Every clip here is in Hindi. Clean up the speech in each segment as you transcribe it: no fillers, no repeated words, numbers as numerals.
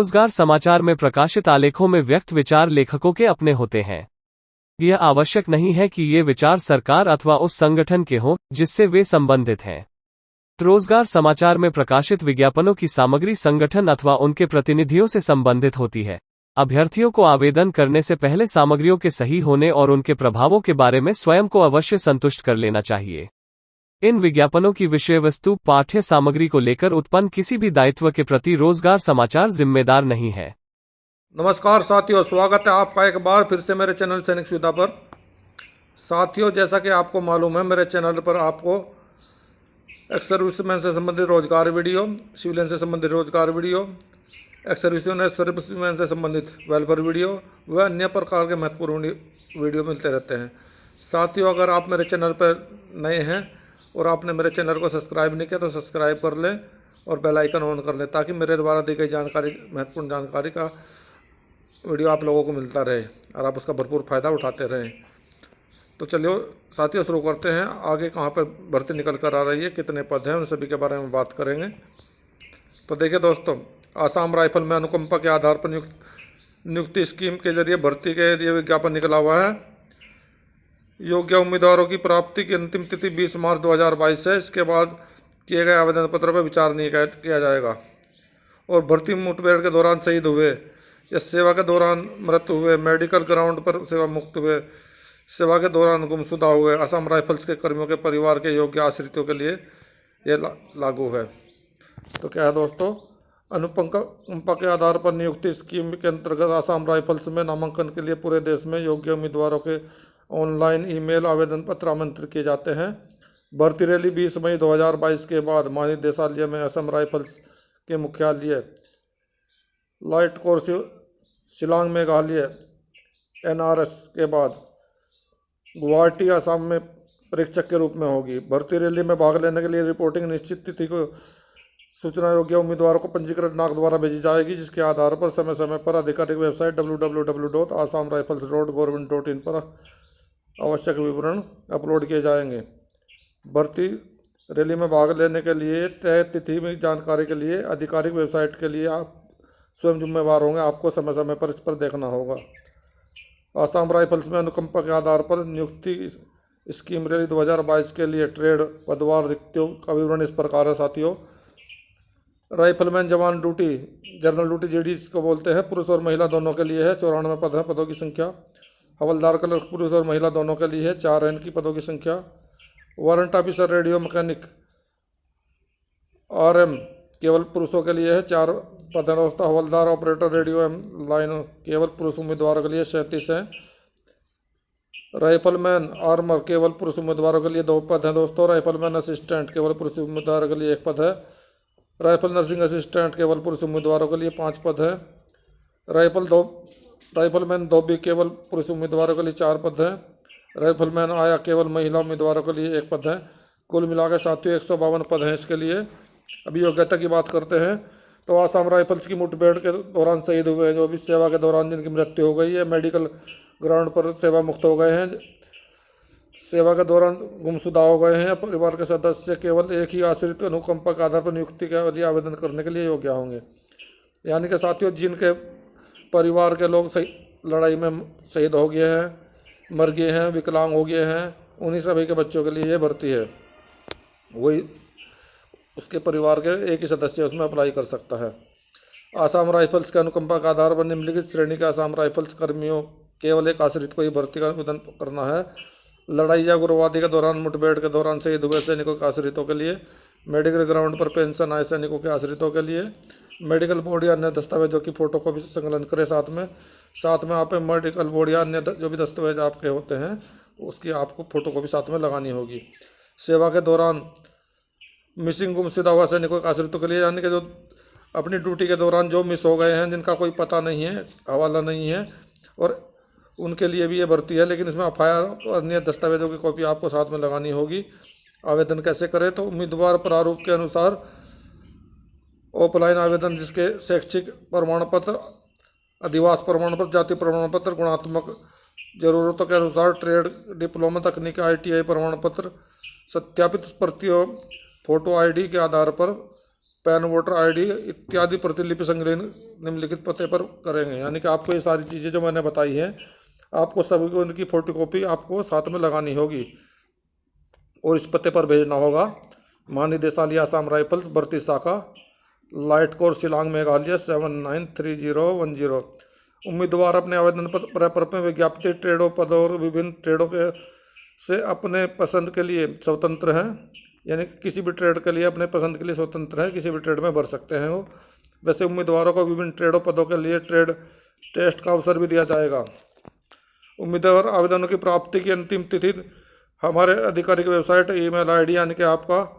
रोजगार समाचार में प्रकाशित आलेखों में व्यक्त विचार लेखकों के अपने होते हैं। यह आवश्यक नहीं है कि ये विचार सरकार अथवा उस संगठन के हों जिससे वे संबंधित हैं। रोजगार समाचार में प्रकाशित विज्ञापनों की सामग्री संगठन अथवा उनके प्रतिनिधियों से संबंधित होती है। अभ्यर्थियों को आवेदन करने से पहले सामग्रियों के सही होने और उनके प्रभावों के बारे में स्वयं को अवश्य संतुष्ट कर लेना चाहिए। इन विज्ञापनों की विषय वस्तु पाठ्य सामग्री को लेकर उत्पन्न किसी भी दायित्व के प्रति रोजगार समाचार जिम्मेदार नहीं है। नमस्कार साथियों, स्वागत है आपका एक बार फिर से मेरे चैनल सैनिक सुविधा पर। साथियों, जैसा कि आपको मालूम है, मेरे चैनल पर आपको एक्स सर्विसमैन से संबंधित रोजगार वीडियो, सिविलियन से संबंधित रोजगार वीडियो, एक्स सर्विसमैन से संबंधित वेलफेयर वीडियो व अन्य प्रकार के महत्वपूर्ण वीडियो मिलते रहते हैं। साथियों, अगर आप मेरे चैनल पर नए हैं और आपने मेरे चैनल को सब्सक्राइब नहीं किया तो सब्सक्राइब कर लें और बेल आइकन ऑन कर लें, ताकि मेरे द्वारा दी गई जानकारी, महत्वपूर्ण जानकारी का वीडियो आप लोगों को मिलता रहे और आप उसका भरपूर फ़ायदा उठाते रहें। तो चलिए साथियों, शुरू करते हैं। आगे कहाँ पर भर्ती निकल कर आ रही है, कितने पद हैं, उन सभी के बारे में बात करेंगे। तो देखिए दोस्तों, आसाम राइफल में अनुकंपा के आधार पर नियुक्ति स्कीम के जरिए भर्ती के लिए विज्ञापन निकला हुआ है। योग्य उम्मीदवारों की प्राप्ति की अंतिम तिथि 20 मार्च 2022 है। इसके बाद किए गए आवेदन पत्र पर विचार नहीं किया जाएगा। और भर्ती मुठभेड़ के दौरान शहीद हुए या सेवा के दौरान मृत्यु हुए, मेडिकल ग्राउंड पर सेवा मुक्त हुए, सेवा के दौरान गुमशुदा हुए असम राइफल्स के कर्मियों के परिवार के योग्य आश्रितों के लिए यह लागू है। तो क्या है दोस्तों, अनुकंपा के आधार पर नियुक्ति स्कीम के अंतर्गत आसाम राइफल्स में नामांकन के लिए पूरे देश में योग्य उम्मीदवारों के ऑनलाइन ईमेल आवेदन पत्र आमंत्रित किए जाते हैं। भर्ती रैली 20 मई 2022 के बाद महानिदेशालय में असम राइफल्स के मुख्यालय light course Shillong Meghalaya NRS के बाद गुवाहाटी असम में परीक्षक के रूप में होगी। भर्ती रैली में भाग लेने के लिए रिपोर्टिंग निश्चित तिथि को सूचना योग्य उम्मीदवारों को पंजीकृत डाक द्वारा भेजी जाएगी, जिसके आधार पर समय समय पर आधिकारिक वेबसाइट www.assamrifles.gov.in पर आवश्यक विवरण अपलोड किए जाएंगे। भर्ती रैली में भाग लेने के लिए तय तिथि में जानकारी के लिए आधिकारिक वेबसाइट के लिए आप स्वयं जिम्मेवार होंगे। आपको समय समय पर इस पर देखना होगा। आसाम राइफल्स में अनुकंपा के आधार पर नियुक्ति स्कीम रैली 2022 के लिए ट्रेड पदवार रिक्तियों का विवरण इस प्रकार है। साथियों, राइफलमैन जवान ड्यूटी, जनरल ड्यूटी JD को बोलते हैं, पुरुष और महिला दोनों के लिए है, 94 पद हैं, पदों की संख्या। हवलदार क्लर्क पुरुष और महिला दोनों के लिए है, 4 हैं इनकी पदों की संख्या। Warrant officer radio mechanic RM केवल पुरुषों के लिए है, 4 पद हैं दोस्तों। हवलदार ऑपरेटर रेडियो लाइन केवल पुरुष उम्मीदवारों के लिए 37 हैं। राइफलमैन आर्मर केवल पुरुष उम्मीदवारों के लिए 2 पद हैं दोस्तों। राइफलमैन असिस्टेंट केवल पुरुष उम्मीदवारों के लिए 1 पद है। राइफल नर्सिंग असिस्टेंट केवल पुरुष उम्मीदवारों के लिए 5 पद हैं। राइफलमैन धोबी केवल पुरुष उम्मीदवारों के लिए 4 पद हैं। राइफलमैन आया केवल महिला उम्मीदवारों के लिए 1 पद है। कुल मिलाकर साथियों 152 पद हैं इसके लिए। अभी योग्यता की बात करते हैं तो आसाम राइफल्स की मुठभेड़ के दौरान शहीद हुए हैं, जो भी सेवा के दौरान जिनकी मृत्यु हो गई है, मेडिकल ग्राउंड पर सेवा मुक्त हो गए हैं, सेवा के दौरान गुमशुदा हो गए हैं, परिवार के सदस्य केवल एक ही आश्रित अनुकंपा के आधार पर नियुक्ति के लिए आवेदन करने के लिए योग्य होंगे। यानी कि साथियों, जिनके परिवार के लोग लड़ाई में शहीद हो गए हैं, मर गए हैं, विकलांग हो गए हैं, उन्हीं सभी के बच्चों के लिए ये भर्ती है। वही उसके परिवार के एक ही सदस्य उसमें अप्लाई कर सकता है। आसाम राइफल्स के अनुकंपा के आधार पर निम्नलिखित श्रेणी के आसाम राइफल्स कर्मियों केवल एक आश्रित को ही भर्ती का आवेदन करना है। लड़ाई या उग्रवादी के दौरान मुठभेड़ के दौरान शहीद हुए सैनिकों के आश्रितों के लिए, मेडिकल ग्राउंड पर पेंशन आए सैनिकों के आश्रितों के लिए, मेडिकल बोर्ड या अन्य दस्तावेजों की फ़ोटो को भी संकलन करें साथ में आप मेडिकल बोर्ड या अन्य जो भी दस्तावेज आपके होते हैं उसकी आपको फ़ोटो को भी साथ में लगानी होगी। सेवा के दौरान मिसिंग गुमशुदा हुआ सैनिकों के आश्रितों के लिए, यानी कि जो अपनी ड्यूटी के दौरान जो मिस हो गए हैं, जिनका कोई पता नहीं है, हवाला नहीं है, और उनके लिए भी ये भर्ती है। लेकिन इसमें FIR और अन्य दस्तावेजों की कॉपी आपको साथ में लगानी होगी। आवेदन कैसे करें तो उम्मीदवार प्रारूप के अनुसार ऑफलाइन आवेदन, जिसके शैक्षिक प्रमाण पत्र, अधिवास प्रमाण पत्र, जाति प्रमाण पत्र, गुणात्मक जरूरतों के अनुसार ट्रेड डिप्लोमा, तकनीकी ITI प्रमाण पत्र, सत्यापित प्रतियों, फोटो ID के आधार पर पैन, वोटर आईडी इत्यादि प्रतिलिपि संग्रह निम्नलिखित पते पर करेंगे। यानी कि आपको ये सारी चीज़ें जो मैंने बताई हैं, आपको सभी को इनकी फोटोकॉपी आपको साथ में लगानी होगी और इस पते पर भेजना होगा। महानिदेशालय आसाम राइफल्स, भर्ती शाखा, लाइट कोर, शिलांग, मेघालय 793010। उम्मीदवार अपने आवेदन पत्र में विज्ञापित ट्रेडों, पदों और विभिन्न ट्रेडों के से अपने पसंद के लिए स्वतंत्र हैं। यानी कि किसी भी ट्रेड के लिए अपने पसंद के लिए स्वतंत्र हैं, किसी भी ट्रेड में भर सकते हैं वो। वैसे उम्मीदवारों को विभिन्न ट्रेडों, पदों के लिए ट्रेड टेस्ट का अवसर भी दिया जाएगा। उम्मीदवार आवेदनों की प्राप्ति की अंतिम तिथि हमारे आधिकारिक वेबसाइट, ईमेल आईडी यानी कि आपका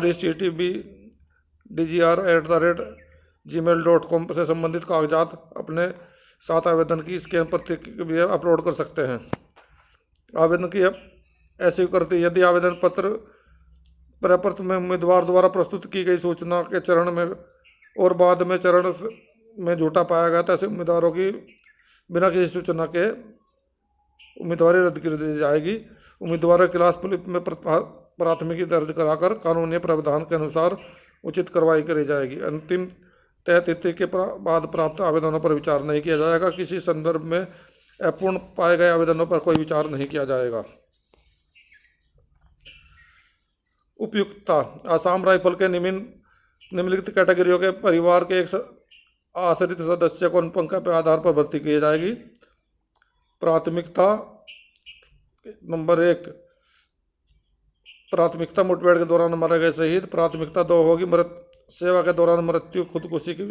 rectbdgr@gmail.com से संबंधित कागजात अपने साथ आवेदन की स्कैन प्रति भी अपलोड कर सकते हैं। आवेदन की ऐसी करती यदि आवेदन पत्र प्रपत्र में उम्मीदवार द्वारा प्रस्तुत की गई सूचना के चरण में और बाद में चरण में झूठा पाया गया तो ऐसे उम्मीदवारों की बिना किसी सूचना के उम्मीदवारी रद्द कर दी जाएगी। उम्मीदवार क्लास पुलिस में प्राथमिकी दर्ज कराकर कानूनी प्रावधान के अनुसार उचित कार्रवाई करी जाएगी। अंतिम तय तिथि के बाद प्राप्त आवेदनों पर विचार नहीं किया जाएगा। किसी संदर्भ में अपूर्ण पाए गए आवेदनों पर कोई विचार नहीं किया जाएगा। उपयुक्तता, आसाम राइफल के निम्नलिखित कैटेगरियों के परिवार के एक आश्रित सदस्य को अनुपंख के आधार पर भर्ती की जाएगी। प्राथमिकता नंबर 1, प्राथमिकता मुठभेड़ के दौरान मारे गए शहीद। प्राथमिकता 2 होगी सेवा के दौरान मृत्यु, खुदकुशी की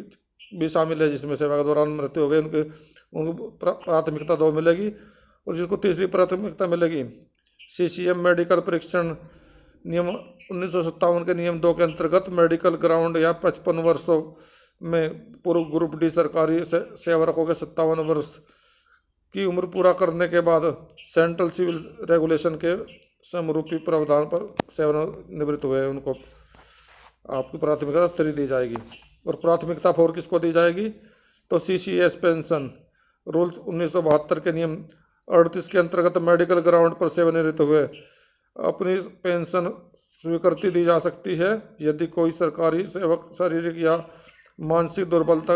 भी शामिल है, जिसमें सेवा के दौरान मृत्यु हो गई उनको प्राथमिकता 2 मिलेगी। और जिसको तीसरी प्राथमिकता मिलेगी CCM मेडिकल परीक्षण नियम 1957 के नियम 2 के अंतर्गत मेडिकल ग्राउंड या 55 वर्षों में पूर्व ग्रुप डी सरकारी सेवा रखोगे 57 वर्ष की उम्र पूरा करने के बाद सेंट्रल सिविल रेगुलेशन के समरूपी प्रावधान पर सेवानिवृत्त हुए उनको आपकी प्राथमिकता 3 दी जाएगी। और प्राथमिकता 4 किसको दी जाएगी तो CCS पेंशन रूल्स 1972 के नियम 38 के अंतर्गत मेडिकल ग्राउंड पर सेवानिवृत्त हुए अपनी पेंशन स्वीकृति दी जा सकती है यदि कोई सरकारी सेवक शारीरिक या मानसिक दुर्बलता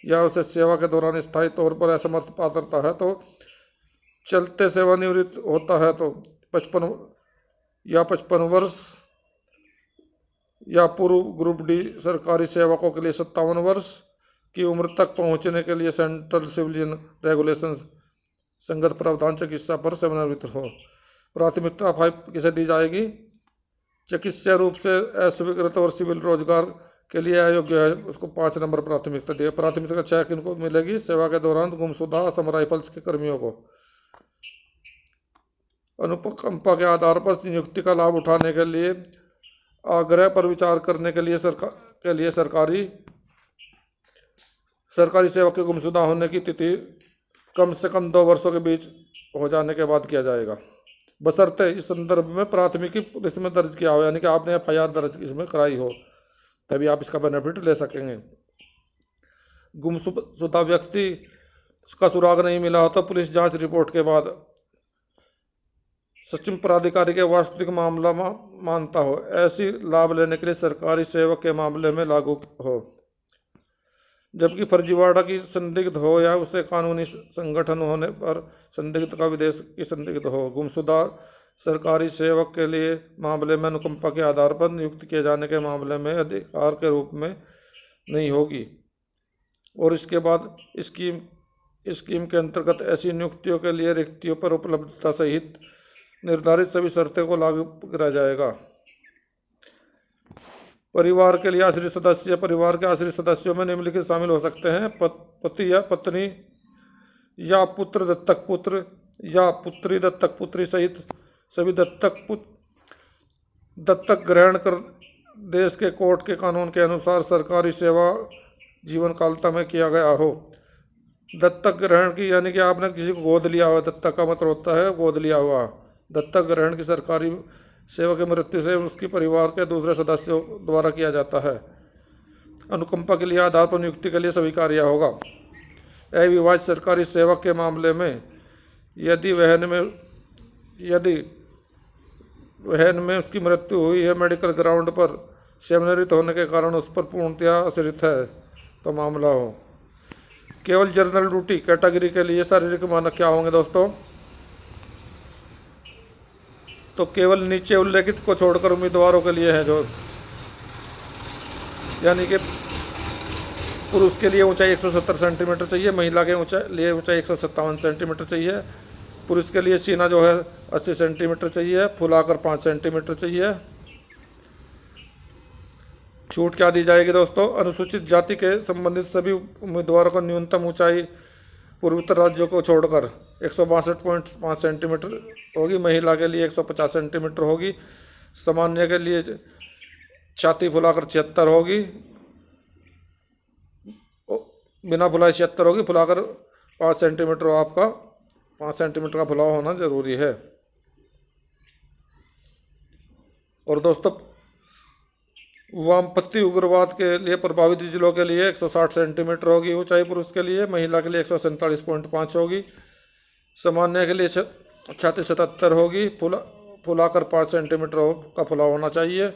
या उसे सेवा के दौरान स्थायी तौर पर असमर्थ पात्रता है तो चलते सेवानिवृत्त होता है तो 55 वर्ष या पूर्व ग्रुप डी सरकारी सेवकों के लिए 57 वर्ष की उम्र तक पहुंचने के लिए सेंट्रल सिविलियन रेगुलेशंस संगत प्रावधान चिकित्सा पर सेवानिवृत्त हो। प्राथमिकता 5 किसे दी जाएगी चिकित्सा रूप से अस्वीकृत और सिविल रोजगार के लिए अयोग्य है उसको 5 नंबर प्राथमिकता दी। प्राथमिकता 6 किनको मिलेगी सेवा के दौरान गुमशुदा असम राइफल्स के कर्मियों को। अनुकंपा के आधार पर नियुक्ति का लाभ उठाने के लिए आग्रह पर विचार करने के लिए सरकारी सेवक के गुमशुदा होने की तिथि कम से कम 2 वर्षों के बीच हो जाने के बाद किया जाएगा बशर्ते इस संदर्भ में प्राथमिकी पुलिस में दर्ज किया हो यानी कि आपने FIR दर्ज इसमें कराई हो तभी आप इसका बेनिफिट ले सकेंगे। गुमशुदा व्यक्ति का सुराग नहीं मिला हो तो पुलिस जांच रिपोर्ट के बाद सचिव प्राधिकारी के वास्तविक मामला मानता हो ऐसी लाभ लेने के लिए सरकारी सेवक के मामले में लागू हो। जबकि फर्जीवाड़ा की संदिग्ध हो या उसे कानूनी संगठन होने पर संदिग्ध का विदेश की संदिग्ध हो गुमशुदा सरकारी सेवक के लिए मामले में अनुकंपा के आधार पर नियुक्त किए जाने के मामले में अधिकार के रूप में नहीं होगी। और इसके बाद स्कीम के अंतर्गत ऐसी नियुक्तियों के लिए रिक्तियों पर उपलब्धता सहित निर्धारित सभी शर्तें को लागू करा जाएगा। परिवार के लिए आश्रित सदस्य परिवार के आश्रित सदस्यों में निम्नलिखित शामिल हो सकते हैं पति या पत्नी या पुत्र दत्तक पुत्र या पुत्री दत्तक पुत्री सहित सभी दत्तक ग्रहण कर देश के कोर्ट के कानून के अनुसार सरकारी सेवा जीवन कालता में किया गया हो। दत्तक ग्रहण की यानी कि आपने किसी को गोद लिया हुआ दत्तक का मतलब होता है गोद लिया हुआ। दत्तक ग्रहण की सरकारी सेवा की मृत्यु से उसकी परिवार के दूसरे सदस्यों द्वारा किया जाता है। अनुकंपा के लिए आधार पर नियुक्ति के लिए स्वीकार्य होगा। अविवाहित सरकारी सेवक के मामले में यदि वहन में उसकी मृत्यु हुई है मेडिकल ग्राउंड पर सेवानिवृत्त होने के कारण उस पर पूर्णतया आश्रित है तो मामला हो। केवल जनरल ड्यूटी कैटेगरी के लिए शारीरिक मानक क्या होंगे दोस्तों? तो केवल नीचे उल्लेखित को छोड़कर उम्मीदवारों के लिए है जो, यानी कि पुरुष के लिए ऊंचाई 170 सेंटीमीटर चाहिए, महिला के लिए ऊंचाई 157 सेंटीमीटर चाहिए। पुरुष के लिए सीना जो है 80 सेंटीमीटर चाहिए, फुलाकर 5 सेंटीमीटर चाहिए। छूट क्या दी जाएगी दोस्तों? अनुसूचित जाति के संबंधित सभी उम्मीदवारों को न्यूनतम ऊंचाई पूर्वोत्तर राज्यों को छोड़कर 162.5 सेंटीमीटर होगी। महिला के लिए 150 सेंटीमीटर होगी। सामान्य के लिए छाती फुलाकर 76 होगी, बिना फुलाए 76 होगी, फुलाकर 5 सेंटीमीटर आपका 5 सेंटीमीटर का फुलाव होना जरूरी है। और दोस्तों वामपंथी उग्रवाद के लिए प्रभावित जिलों के लिए 160 सेंटीमीटर होगी ऊंचाई पुरुष के लिए, महिला के लिए 147.5 होगी। सामान्य के लिए छाती 77 होगी, फुलाकर 5 सेंटीमीटर का फुलाव होना चाहिए।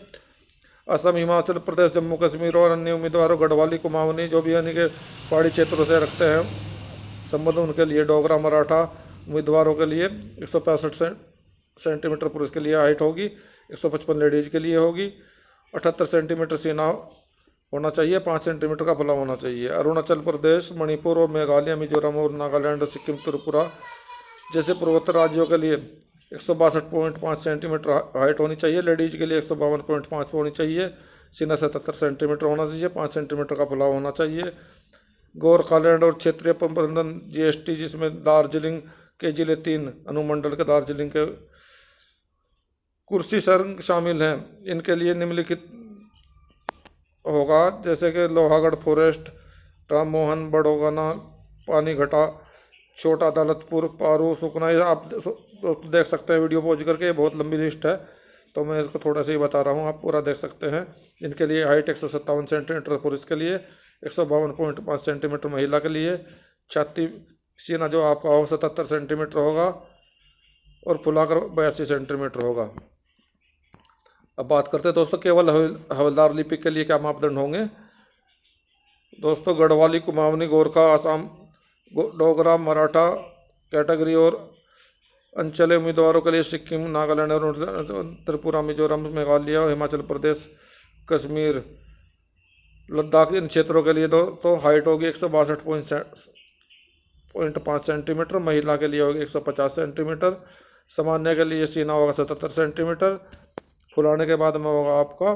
असम, हिमाचल प्रदेश, जम्मू कश्मीर और अन्य उम्मीदवारों गढ़वाली, कुमाऊनी जो भी यानी कि पहाड़ी क्षेत्रों से रखते हैं संबंध, उनके लिए डोगरा मराठा उम्मीदवारों के लिए 165 सेंटीमीटर पुरुष के लिए हाइट होगी, 155 लेडीज के लिए होगी। 78 सेंटीमीटर सीना होना चाहिए, 5 सेंटीमीटर का फुलाव होना चाहिए। अरुणाचल प्रदेश, मणिपुर और मेघालय, मिजोरम और नागालैंड, सिक्किम, त्रिपुरा जैसे पूर्वोत्तर राज्यों के लिए 162.5 सेंटीमीटर हाइट होनी चाहिए। लेडीज के लिए 152.5 होनी चाहिए। सीना 77 सेंटीमीटर होना चाहिए, 5 सेंटीमीटर का फुलाव होना चाहिए। गोरखालैंड और क्षेत्रीय प्रबंधन GST, जिसमें दार्जिलिंग के जिले 3 अनुमंडल के दार्जिलिंग के कुर्सी संघ शामिल हैं, इनके लिए निम्नलिखित होगा, जैसे कि लोहागढ़ फॉरेस्ट, राममोहन, बड़ोगना, पानीघाटा, छोटा दौलतपुर, पारू, सुकना। ये आप दोस्तों देख सकते हैं वीडियो पॉज करके, बहुत लंबी लिस्ट है तो मैं इसको थोड़ा सा ही बता रहा हूँ, आप पूरा देख सकते हैं। इनके लिए हाइट 157 सेंटीमीटर पुरुष के लिए, 152.5 सेंटीमीटर महिला के लिए। छाती सीना जो आपका हो 77 सेंटीमीटर होगा और फुलाकर 82 सेंटीमीटर होगा। अब बात करते हैं दोस्तों केवल हवलदार लिपिक के लिए क्या मापदंड होंगे। दोस्तों गढ़वाली, कुमाऊनी, गोरखा, आसाम, डोगरा, मराठा कैटेगरी और अंचल उम्मीदवारों के लिए सिक्किम, नागालैंड और त्रिपुरा, मिजोरम, मेघालय, हिमाचल प्रदेश, कश्मीर, लद्दाख, इन क्षेत्रों के लिए तो हाइट होगी 162.5 सेंटीमीटर, महिला के लिए होगी 150 सेंटीमीटर। सामान्य के लिए सीना होगा 77 सेंटीमीटर, फुलाने के बाद में होगा आपका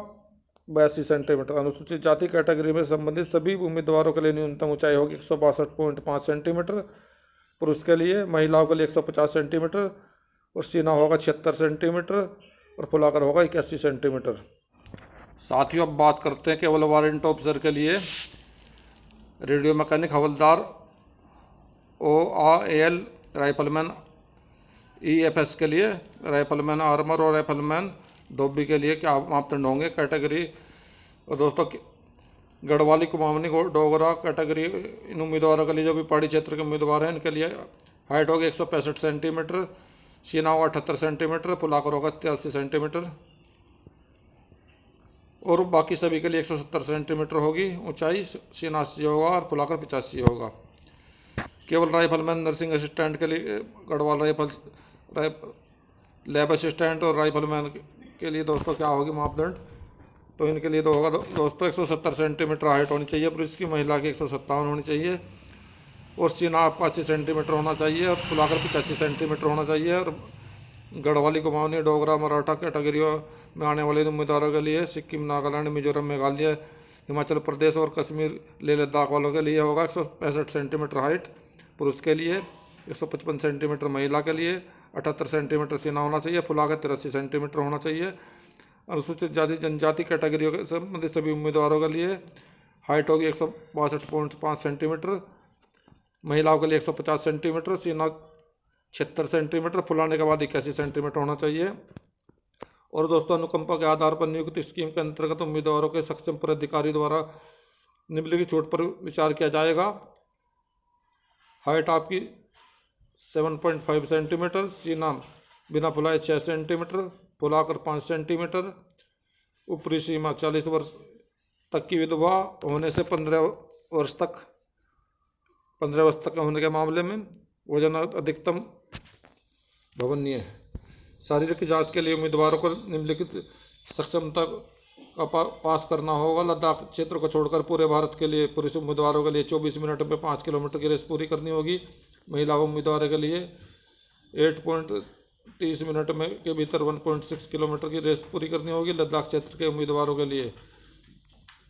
82 सेंटीमीटर। अनुसूचित जाति कैटेगरी में संबंधित सभी उम्मीदवारों के लिए न्यूनतम ऊंचाई होगी 162.5 सेंटीमीटर पुरुष के लिए, महिलाओं के लिए 150 सेंटीमीटर और सीना होगा 76 सेंटीमीटर और फुलाकर होगा 81 सेंटीमीटर। साथियों अब बात करते हैं केवल वारंट ऑफिसर के लिए। रेडियो मैकेनिक हवलदार, OAL राइफलमैन, EFS के लिए राइफलमैन आर्मर और राइफलमैन धोबी के लिए क्या मापदंड होंगे कैटेगरी। और दोस्तों गढ़वाली, कुमाऊनी, डोगरा कैटेगरी इन उम्मीदवारों के लिए जो भी पहाड़ी क्षेत्र के उम्मीदवार हैं इनके लिए हाइट होगी 165 सेंटीमीटर, सीना होगा 78 सेंटीमीटर, फुलाकर होगा 83 सेंटीमीटर और बाकी सभी के लिए 170 सेंटीमीटर होगी ऊंचाई, सीना 80 होगा और फुलाकर 85 होगा। केवल राइफलमैन, नर्सिंग असिस्टेंट के लिए गढ़वाल लैब असिस्टेंट और राइफलमैन के लिए दोस्तों क्या होगी मापदंड। तो इनके लिए तो होगा दोस्तों 170 सेंटीमीटर हाइट होनी चाहिए पुरुष की, महिला की 157 होनी चाहिए और सीना आपका 80 सेंटीमीटर होना चाहिए और फुलाकर 85 सेंटीमीटर होना चाहिए। और गढ़वाली, कुमाऊनी, डोगरा, मराठा कैटेगरियों में आने वाले उम्मीदवारों के लिए सिक्किम, नागालैंड, मिजोरम, मेघालय, हिमाचल प्रदेश और कश्मीर, लेह लद्दाख वालों के लिए होगा 165 सेंटीमीटर हाइट पुरुष के लिए, 155 सेंटीमीटर महिला के लिए, 78 सेंटीमीटर सीना होना चाहिए, फुलाकर 83 सेंटीमीटर होना चाहिए। अनुसूचित जाति जनजाति कैटेगरियों के संबंधित सभी उम्मीदवारों के लिए हाइट होगी 162.5 सेंटीमीटर, महिलाओं के लिए 150 सेंटीमीटर, सीना 76 सेंटीमीटर, फुलाने के बाद 81 सेंटीमीटर होना चाहिए। और दोस्तों अनुकंपा के आधार पर नियुक्त स्कीम के अंतर्गत उम्मीदवारों के सक्षम पदाधिकारी द्वारा निम्नलिखित छूट पर विचार किया जाएगा। हाइट आपकी 7.5 सेंटीमीटर, सीना बिना फुलाए 6 सेंटीमीटर, फुलाकर 5 सेंटीमीटर, ऊपरी सीमा 40 वर्ष तक की विधवा होने से 15 वर्ष तक होने के मामले में वजन अधिकतम भवनीय है। शारीरिक जांच के लिए उम्मीदवारों को निम्नलिखित सक्षमता का पास करना होगा। लद्दाख क्षेत्र को छोड़कर पूरे भारत के लिए पुरुष उम्मीदवारों के लिए 24 मिनट में 5 किलोमीटर की रेस पूरी करनी होगी। महिला उम्मीदवारों के लिए 8.30 मिनट में के भीतर 1.6 किलोमीटर की रेस पूरी करनी होगी। लद्दाख क्षेत्र के उम्मीदवारों के लिए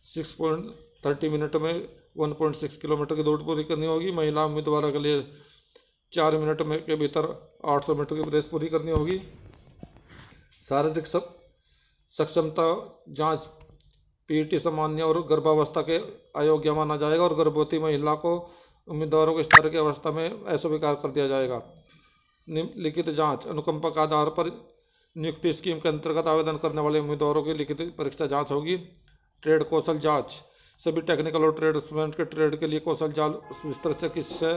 6.30 मिनट में 1.6 किलोमीटर की दौड़ पूरी करनी होगी। महिला उम्मीदवारों के लिए 4 मिनट में के भीतर 800 मीटर की रेस पूरी करनी होगी। शारीरिक सक्षमता जांच पीईटी सामान्य और गर्भावस्था के अयोग्य माना जाएगा और गर्भवती महिला को उम्मीदवारों को इस तरह की अवस्था में अस्वीकार कर दिया जाएगा। निम्नलिखित जांच अनुकंपा के आधार पर नियुक्ति स्कीम के अंतर्गत आवेदन करने वाले उम्मीदवारों की लिखित परीक्षा जांच होगी। ट्रेड कौशल जांच सभी टेक्निकल और ट्रेड स्टूडेंट के ट्रेड के लिए कौशल जांच विस्तृत चिकित्सा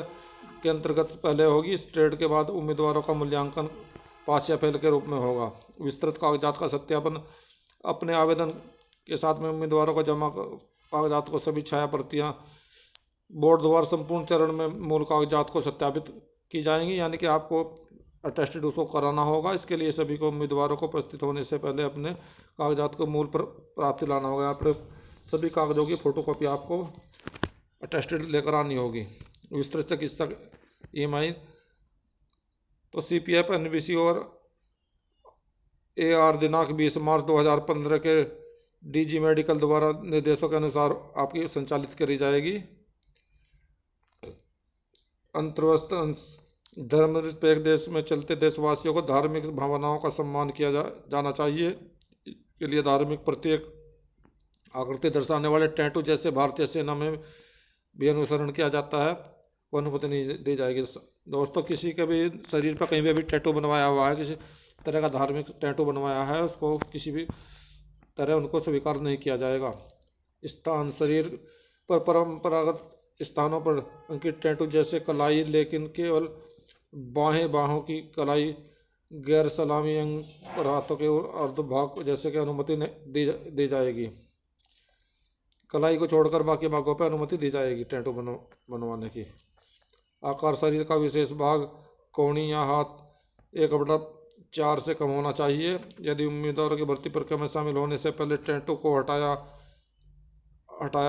के अंतर्गत पहले होगी। इस ट्रेड के बाद उम्मीदवारों का मूल्यांकन पास या फेल के रूप में होगा। विस्तृत कागजात का सत्यापन अपने आवेदन के साथ में उम्मीदवारों को जमा कागजात को सभी छाया प्रतियां बोर्ड द्वारा संपूर्ण चरण में मूल कागजात को सत्यापित की जाएंगी, यानी कि आपको अटेस्टेड उसको कराना होगा। इसके लिए सभी को उम्मीदवारों को उपस्थित होने से पहले अपने कागजात को मूल पर प्राप्ति लाना होगा। अपने सभी कागजों की फोटोकॉपी आपको अटेस्टेड लेकर आनी होगी। विस्तृत चिकित्सा EMI तो CPF NBC और AR दिनांक 20 मार्च 2015 के DG मेडिकल द्वारा निर्देशों के अनुसार आपकी संचालित करी जाएगी। अंतर्वस्त्र अंश धर्मनिरपेक्ष देश में चलते देशवासियों को धार्मिक भावनाओं का सम्मान किया जाना चाहिए। के लिए धार्मिक प्रत्येक आकृति दर्शाने वाले टैटू जैसे भारतीय सेना में भी अनुसरण किया जाता है वो अनुमति नहीं दी जाएगी। दोस्तों, किसी के भी शरीर पर कहीं भी टैटू बनवाया हुआ है, किसी तरह का धार्मिक टैटू बनवाया है, उसको किसी भी तरह उनको स्वीकार नहीं किया जाएगा। स्थान शरीर पर परंपरागत स्थानों पर अंकित टैटू जैसे कलाई, लेकिन केवल बाहों की कलाई, गैर सलामी अंग पर हाथों के अर्धभाग जैसे कि अनुमति दी जाएगी। कलाई को छोड़कर बाकी भागों पर अनुमति दी जाएगी टैटू बनवाने की। आकार शरीर का विशेष भाग, कोहनी या हाथ 1/4 से कम होना चाहिए। यदि उम्मीदवारों की भर्ती प्रक्रिया में शामिल होने से पहले टैटू को हटाया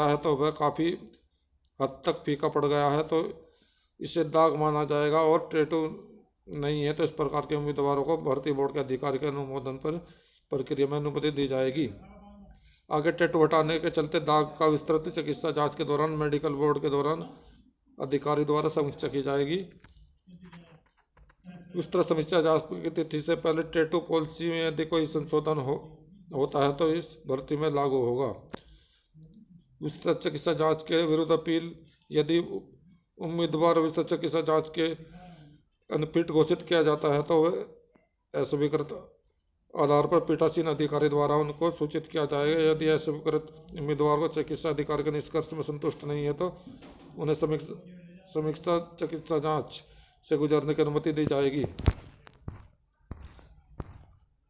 है तो वह काफ़ी हद तक फीका पड़ गया है तो इसे दाग माना जाएगा, और टैटू नहीं है तो इस प्रकार के उम्मीदवारों को भर्ती बोर्ड के अधिकारी के अनुमोदन पर प्रक्रिया में अनुमति दी जाएगी। आगे टैटू हटाने के चलते दाग का विस्तृत चिकित्सा जांच के दौरान मेडिकल बोर्ड के दौरान अधिकारी द्वारा समीक्षा की जाएगी। विस्तृत समीक्षा जांच की तिथि से पहले टैटू पॉलिसी में यदि कोई संशोधन होता है तो इस भर्ती में लागू होगा। विस्तृत चिकित्सा जांच के विरुद्ध अपील, यदि उम्मीदवार विस्तृत चिकित्सा जांच के अनफिट घोषित किया जाता है तो वह अस्वीकृत आधार पर पीठासीन अधिकारी द्वारा उनको सूचित किया जाएगा। यदि अस्वीकृत उम्मीदवार को चिकित्सा अधिकारी के निष्कर्ष में संतुष्ट नहीं है तो उन्हें समीक्षा चिकित्सा जांच से गुजरने की अनुमति दी जाएगी।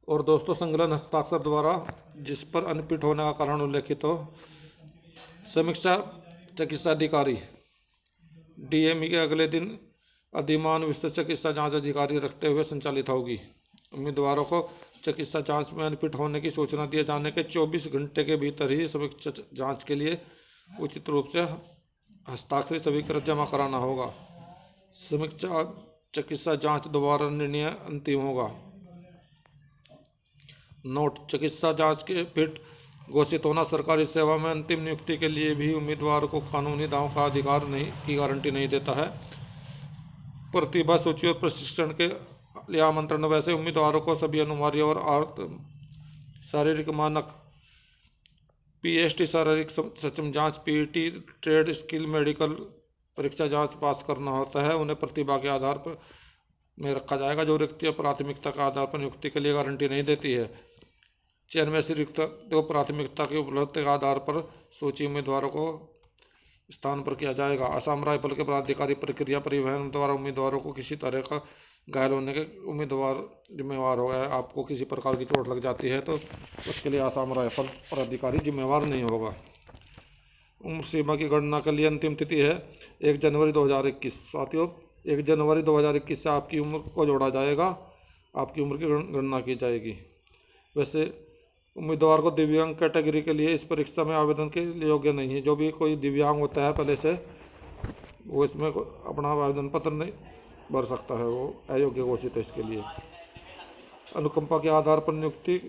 और दोस्तों, संकलन हस्ताक्षर द्वारा जिस पर अनफिट होने का कारण उल्लेखित हो, समीक्षा चिकित्सा अधिकारी DME के अगले दिन अधिमान विस्तृत चिकित्सा जांच अधिकारी रखते हुए संचालित होगी। उम्मीदवारों को चिकित्सा जांच में अनफिट होने की सूचना दिए जाने के 24 घंटे के भीतर ही समीक्षा जांच के लिए उचित रूप से हस्ताक्षरित स्वीकृत जमा कराना होगा। समीक्षा चिकित्सा जांच दोबारा निर्णय अंतिम होगा। नोट: चिकित्सा जांच के फिट घोषित होना सरकारी सेवा में अंतिम नियुक्ति के लिए भी उम्मीदवार को कानूनी दावों का अधिकार की गारंटी नहीं देता है। प्रतिभा सूची और प्रशिक्षण के लिए आमंत्रण वैसे उम्मीदवारों को सभी अनिवार्य और शारीरिक मानक PST शारीरिक सक्षम जांच, PET, ट्रेड स्किल मेडिकल परीक्षा जांच पास करना होता है। उन्हें प्रतिभा के आधार पर में रखा जाएगा, जो रिक्तियाँ प्राथमिकता के आधार पर नियुक्ति के लिए गारंटी नहीं देती है। चयन में से रिक्तियों प्राथमिकता की उपलब्धता के आधार पर सूची उम्मीदवारों को स्थान पर किया जाएगा। असम राइफल के पदाधिकारी प्रक्रिया परिवहन द्वारा उम्मीदवारों को किसी तरह का घायल होने के उम्मीदवार जिम्मेवार होगा। आपको किसी प्रकार की चोट लग जाती है तो उसके लिए असम राइफल पदाधिकारी जिम्मेवार नहीं होगा। उम्र सीमा की गणना के लिए अंतिम तिथि है 1 जनवरी 2021। साथियों, 1 जनवरी 2021 से आपकी उम्र को जोड़ा जाएगा, आपकी उम्र की गणना की जाएगी। वैसे उम्मीदवार को दिव्यांग कैटेगरी के लिए इस परीक्षा में आवेदन के लिए योग्य नहीं है। जो भी कोई दिव्यांग होता है पहले से, वो इसमें अपना आवेदन पत्र नहीं भर सकता है, वो अयोग्य घोषित है इसके लिए। अनुकंपा के आधार पर नियुक्ति,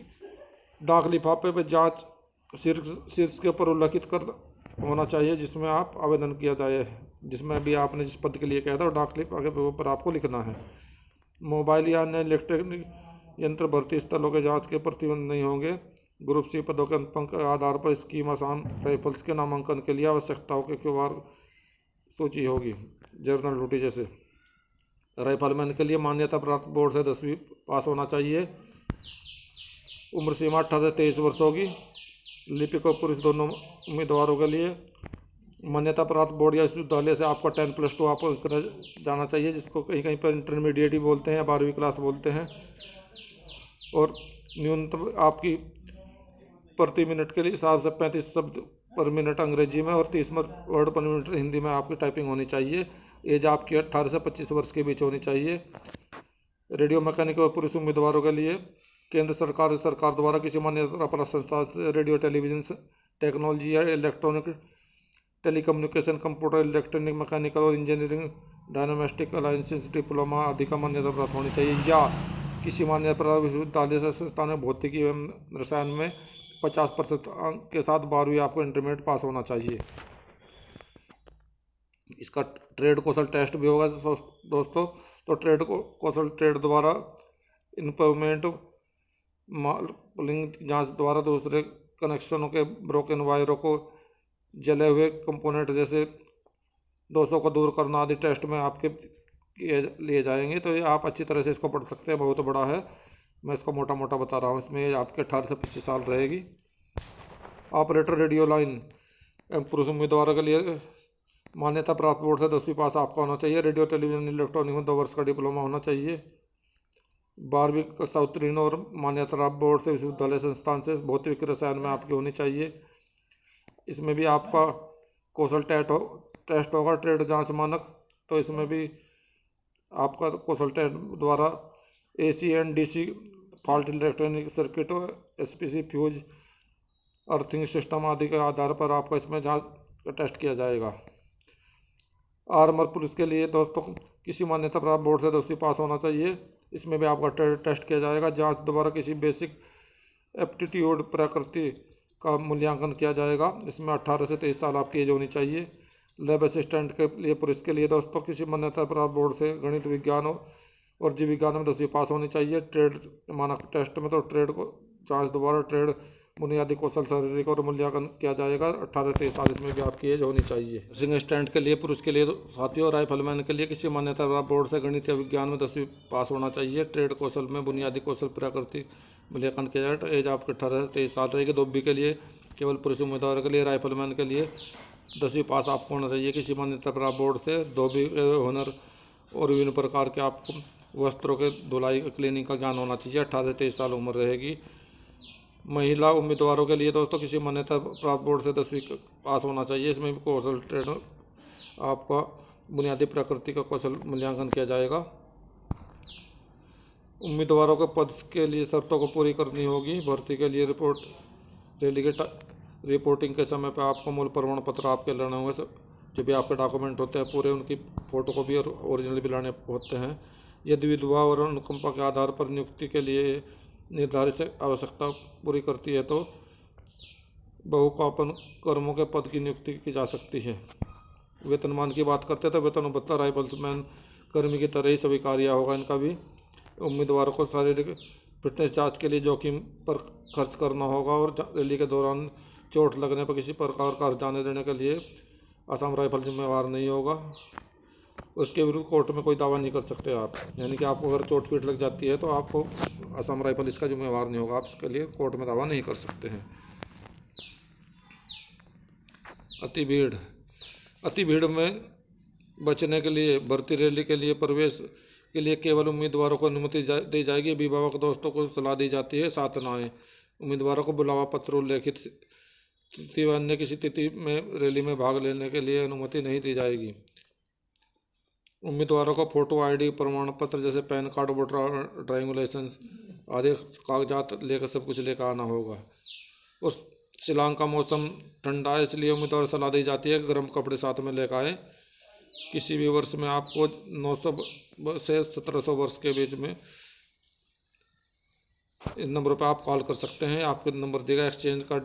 डाक लिफाफे पर जांच शीर्ष के ऊपर उल्लिखित कर होना चाहिए जिसमें आप आवेदन किया जाए, जिसमें भी आपने जिस पद के लिए कहा था डाक लिफाफे के ऊपर आपको लिखना है। मोबाइल या अन्य इलेक्ट्रॉनिक यंत्र भर्ती स्थलों के जांच के प्रतिबंध नहीं होंगे। ग्रुप सी पदों के अनुपात के आधार पर स्कीम आसाम राइफल्स के नामांकन के लिए आवश्यकताओं के क्यूआर सूची होगी। जनरल ड्यूटी जैसे राइफलमैन के लिए मान्यता प्राप्त बोर्ड से 10वीं पास होना चाहिए। उम्र सीमा 18 से 23 वर्ष होगी। लिपिक और पुरुष दोनों उम्मीदवारों के लिए मान्यता प्राप्त बोर्ड या विश्वविद्यालय से आपका 10+2 आपको करा जाना चाहिए, जिसको कहीं कहीं पर इंटरमीडिएट ही बोलते हैं या 12वीं क्लास बोलते हैं। और न्यूनतम आपकी प्रति मिनट के हिसाब से 35 शब्द पर मिनट अंग्रेजी में और 30 वर्ड पर मिनट हिंदी में आपकी टाइपिंग होनी चाहिए। एज आपकी 18 से 25 वर्ष के बीच होनी चाहिए। रेडियो मैकेनिक और पुरुष उम्मीदवारों के लिए केंद्र सरकार द्वारा किसी मान्यता प्राप्त संस्था से रेडियो टेलीविजन टेक्नोलॉजी या electronic telecommunication, computer, electronic, mechanical और इंजीनियरिंग डायग्नोस्टिक लाइसेंस डिप्लोमा आदि का मान्यता प्राप्त होनी चाहिए, या किसी मान्यता प्राप्त विश्वविद्यालय से संस्थान में भौतिकी एवं रसायन में 50% अंक के साथ 12वीं आपको इंटरमीडिएट पास होना चाहिए। इसका ट्रेड कौशल टेस्ट भी होगा दोस्तों। तो ट्रेड कौशल ट्रेड द्वारा इम्प्रूवमेंट लिंक जांच द्वारा दूसरे कनेक्शनों के ब्रोकन वायरों को, जले हुए कंपोनेंट जैसे दोषों को दूर करना आदि टेस्ट में आपके लिए जाएंगे। तो ये आप अच्छी तरह से इसको पढ़ सकते हैं, बहुत बड़ा है, मैं इसको मोटा मोटा बता रहा हूँ। इसमें आपके 18 से 25 साल रहेगी। ऑपरेटर रेडियो लाइन पुरुष उम्मीदवारों के लिए मान्यता प्राप्त बोर्ड से 10वीं पास आपका होना चाहिए। रेडियो टेलीविजन इलेक्ट्रॉनिक में 2 वर्ष का डिप्लोमा होना चाहिए। 12वीं का उत्तीर्ण और मान्यता प्राप्त बोर्ड से विश्वविद्यालय संस्थान से भौतिक रसायन में आपकी होनी चाहिए। इसमें भी आपका कौशल टेस्ट होगा, ट्रेड जांच मानक। तो इसमें भी आपका कौशल टेस्ट द्वारा AC and DC fault, electronic circuit, SPC fuse, earthing system आदि के आधार पर आपका इसमें जांच टेस्ट किया जाएगा। आर्मर पुलिस के लिए दोस्तों किसी मान्यता प्राप्त बोर्ड से 10वीं पास होना चाहिए। इसमें भी आपका ट्रेड टेस्ट किया जाएगा। जांच द्वारा किसी बेसिक एप्टीट्यूड प्रकृति का मूल्यांकन किया जाएगा। इसमें 18 से 23 साल आपकी एज होनी चाहिए। लैब असिस्टेंट के लिए पुलिस के लिए दोस्तों किसी मान्यता प्राप्त बोर्ड से गणित विज्ञान और जीव विज्ञान में 10वीं पास होनी चाहिए। ट्रेड मानक टेस्ट में तो ट्रेड को जांच द्वारा ट्रेड बुनियादी कौशल शारीरिक और मूल्यांकन किया जाएगा। 18 से 23 साल इसमें भी आपकी एज होनी चाहिए। सिंगल स्टैंड के लिए पुरुष के लिए साथियों, राइफलमैन के लिए किसी मान्यता प्राप्त बोर्ड से गणित या विज्ञान में 10वीं पास होना चाहिए। ट्रेड कौशल में बुनियादी कौशल प्राकृतिक मूल्यांकन किया जाएगा। एज आपके 18 से 23 साल रहेगी। दोबी के लिए केवल पुरुष उम्मीदवार के लिए, राइफलमैन के लिए 10वीं पास आपको होना चाहिए किसी मान्यता प्राप्त बोर्ड से। धोबी, हुनर और विभिन्न प्रकार के आपको वस्त्रों के धुलाई क्लीनिंग का ज्ञान होना चाहिए। 18 से 23 साल उम्र रहेगी। महिला उम्मीदवारों के लिए दोस्तों किसी मान्यता प्राप्त बोर्ड से 10वीं पास होना चाहिए। इसमें भी कौशल ट्रेड आपका बुनियादी प्रकृति का कौशल मूल्यांकन किया जाएगा। उम्मीदवारों के पद के लिए शर्तों को पूरी करनी होगी। भर्ती के लिए रिपोर्टिंग के समय पर आपको मूल प्रमाण पत्र आपके लाने होंगे। जो भी आपके डॉक्यूमेंट होते हैं पूरे, उनकी फोटोकॉपी और ओरिजिनल भी लाने होते हैं। यदि विधवा और अनुकंपा के आधार पर नियुक्ति के लिए निर्धारित आवश्यकता पूरी करती है तो बहुकापन कर्मों के पद की नियुक्ति की जा सकती है। वेतनमान की बात करते हैं तो वेतन भत्ता राइफलमैन कर्मी की तरह ही स्वीकार्य होगा इनका भी। उम्मीदवारों को शारीरिक फिटनेस जांच के लिए जोखिम पर खर्च करना होगा और रैली के दौरान चोट लगने पर किसी प्रकार का हर्जाने देने के लिए असम राइफल जिम्मेवार नहीं होगा। उसके विरुद्ध कोर्ट में कोई दावा नहीं कर सकते आप, यानी कि आपको अगर चोट पीट लग जाती है तो आपको असम राइफल इसका जिम्मेवार नहीं होगा, आप इसके लिए कोर्ट में दावा नहीं कर सकते हैं। अति भीड़ अति भीड़ में बचने के लिए भर्ती रैली के लिए प्रवेश के लिए केवल उम्मीदवारों को अनुमति दी जाएगी। अभिभावक दोस्तों को सलाह दी जाती है साथ न आए। उम्मीदवारों को बुलावा पत्र उल्लेखित तिथि व अन्य किसी तिथि में रैली में भाग लेने के लिए अनुमति नहीं दी जाएगी। उम्मीदवारों को फोटो आईडी प्रमाण पत्र जैसे PAN card, voter driving licence आदि कागजात लेकर सब कुछ लेकर आना होगा। और शिलांग का मौसम ठंडा है, इसलिए उम्मीदवार सलाह दी जाती है कि गर्म कपड़े साथ में लेकर आए। किसी भी वर्ष में आपको 900 से 1700 वर्ष के बीच में इस नंबर पर आप कॉल कर सकते हैं। आपको नंबर देगा एक्सचेंज का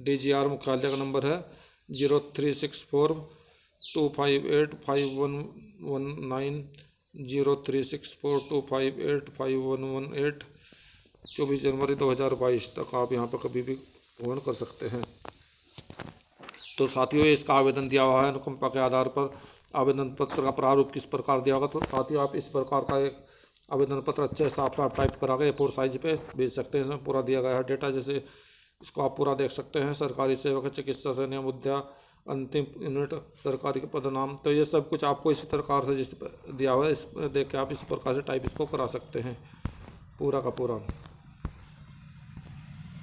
DGR मुख्यालय का नंबर है 0364258519 0364258519। 24 जनवरी 2022 तक आप यहाँ पर कभी भी फोन कर सकते हैं। तो साथियों, इसका आवेदन दिया हुआ है अनुकंपा के आधार पर। आवेदन पत्र का प्रारूप किस प्रकार दिया होगा, तो साथियों आप इस प्रकार का एक आवेदन पत्र अच्छे साफ साफ टाइप करा के A4 साइज पे भेज सकते हैं। इसमें पूरा दिया गया है डेटा, जैसे इसको आप पूरा देख सकते हैं। सरकारी सेवक, चिकित्सा सैन्य मुद्दा, अंतिम यूनिट, सरकारी के पदनाम, तो ये सब कुछ आपको इसी प्रकार से जिस दिया हुआ है इस देख के आप इस प्रकार से टाइप इसको करा सकते हैं पूरा का पूरा।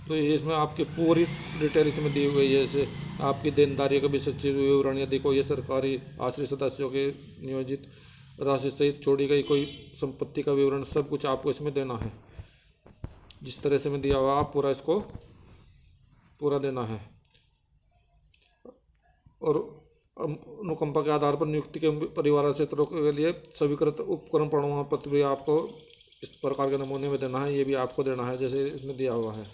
तो ये इसमें आपकी पूरी डिटेल इसमें दी हुई है, जैसे आपकी देनदारी का भी सचिव विवरण, यदि कोई सरकारी आश्रित सदस्यों के नियोजित राशि सहित छोड़ी गई कोई संपत्ति का विवरण, सब कुछ आपको इसमें देना है। जिस तरह से मैं दिया हुआ आप पूरा इसको पूरा देना है। और अनुकंपा के आधार पर नियुक्ति के परिवार क्षेत्रों के लिए स्वीकृत उपकरण प्रमाण पत्र भी आपको इस प्रकार के नमूने में देना है। ये भी आपको देना है जैसे इसमें दिया हुआ है,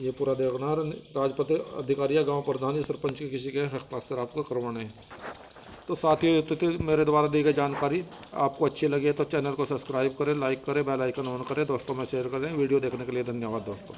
ये पूरा देखना है। राजपत्र अधिकारी या गाँव प्रधान या सरपंच के किसी के हस्ताक्षर आपको करवाने हैं। तो साथियों, तो मेरे द्वारा दी गई जानकारी आपको अच्छी लगी तो चैनल को सब्सक्राइब करें, लाइक करें, बेल आइकन ऑन करें, दोस्तों में शेयर करें। वीडियो देखने के लिए धन्यवाद दोस्तों।